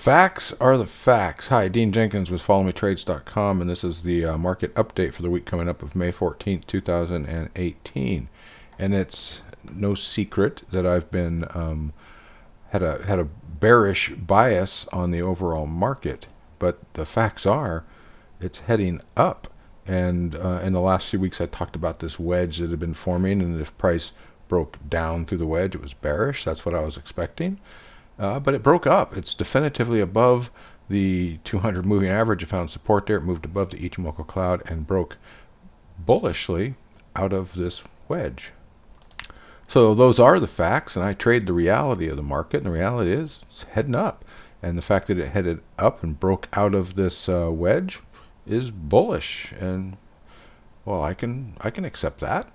facts are the facts. Hi, Dean Jenkins with FollowMeTrades.com, and this is the market update for the week coming up of May 14th, 2018. And it's no secret that I've been had a bearish bias on the overall market, but the facts are it's heading up. And in the last few weeks, I talked about this wedge that had been forming, and if price broke down through the wedge, it was bearish. That's what I was expecting. But it broke up. It's definitively above the 200 moving average. It found support there. It moved above the Ichimoku cloud and broke bullishly out of this wedge. So those are the facts, and I trade the reality of the market, and the reality is it's heading up. And the fact that it headed up and broke out of this wedge is bullish, and well, I can accept that.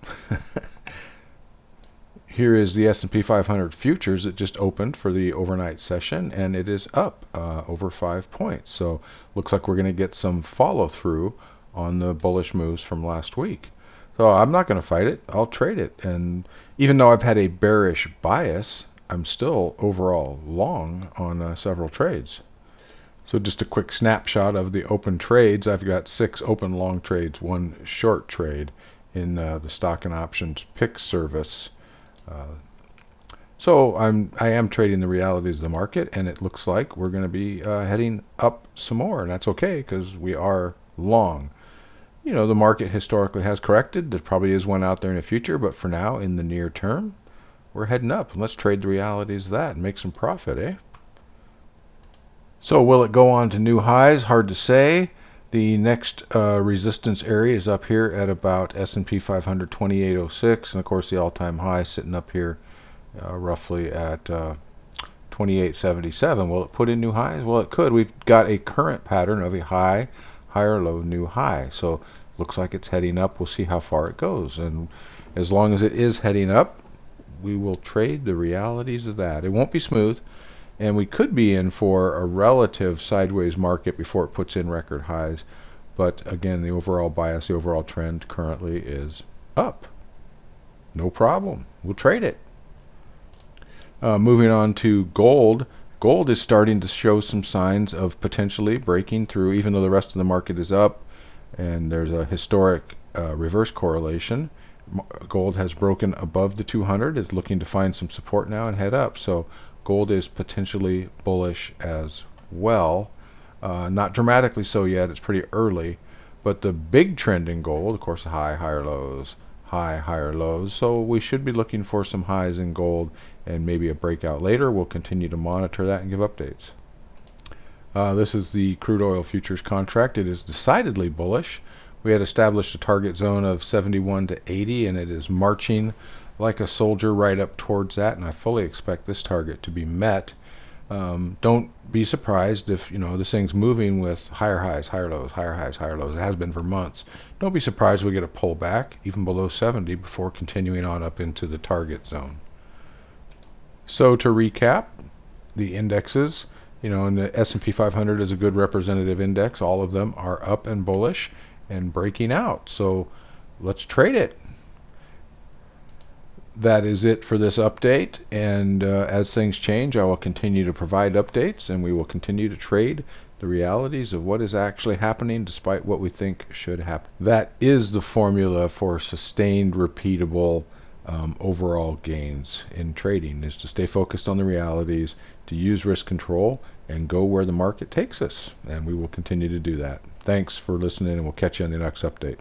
Here is the S&P 500 futures. It just opened for the overnight session, and it is up over 5 points. So looks like we're going to get some follow through on the bullish moves from last week. So I'm not going to fight it. I'll trade it. And even though I've had a bearish bias, I'm still overall long on several trades. So just a quick snapshot of the open trades. I've got 6 open long trades, 1 short trade in the stock and options pick service. So I am trading the realities of the market, and it looks like we're going to be heading up some more, and that's okay because we are long. You know, the market historically has corrected. There probably is one out there in the future, but for now, in the near term, we're heading up. And let's trade the realities of that and make some profit, eh? So will it go on to new highs? Hard to say. The next resistance area is up here at about S&P 500 2806, and of course the all-time high sitting up here roughly at 2877. Will it put in new highs? Well, it could. We've got a current pattern of a high, higher low, new high. So looks like it's heading up. We'll see how far it goes, and as long as it is heading up, we will trade the realities of that. It won't be smooth, and we could be in for a relative sideways market before it puts in record highs. But again, the overall bias, the overall trend currently is up. No problem. We'll trade it. Moving on to gold. Gold is starting to show some signs of potentially breaking through, even though the rest of the market is up. And there's a historic reverse correlation. Gold has broken above the 200, is looking to find some support now and head up. So gold is potentially bullish as well. Not dramatically so yet. It's pretty early. But the big trend in gold, of course, high, higher lows, high, higher lows. So we should be looking for some highs in gold and maybe a breakout later. We'll continue to monitor that and give updates. This is the crude oil futures contract. It is decidedly bullish. We had established a target zone of 71 to 80, and it is marching like a soldier right up towards that, and I fully expect this target to be met. Don't be surprised if this thing's moving with higher highs, higher lows, higher highs, higher lows. It has been for months. Don't be surprised we get a pullback even below 70 before continuing on up into the target zone. So to recap, the indexes, and the S&P 500 is a good representative index. All of them are up and bullish and breaking out. So let's trade it. That is it for this update, and as things change, I will continue to provide updates, and we will continue to trade the realities of what is actually happening despite what we think should happen. That is the formula for sustained, repeatable overall gains in trading, is to stay focused on the realities, to use risk control, and go where the market takes us, and we will continue to do that. Thanks for listening, and we'll catch you on the next update.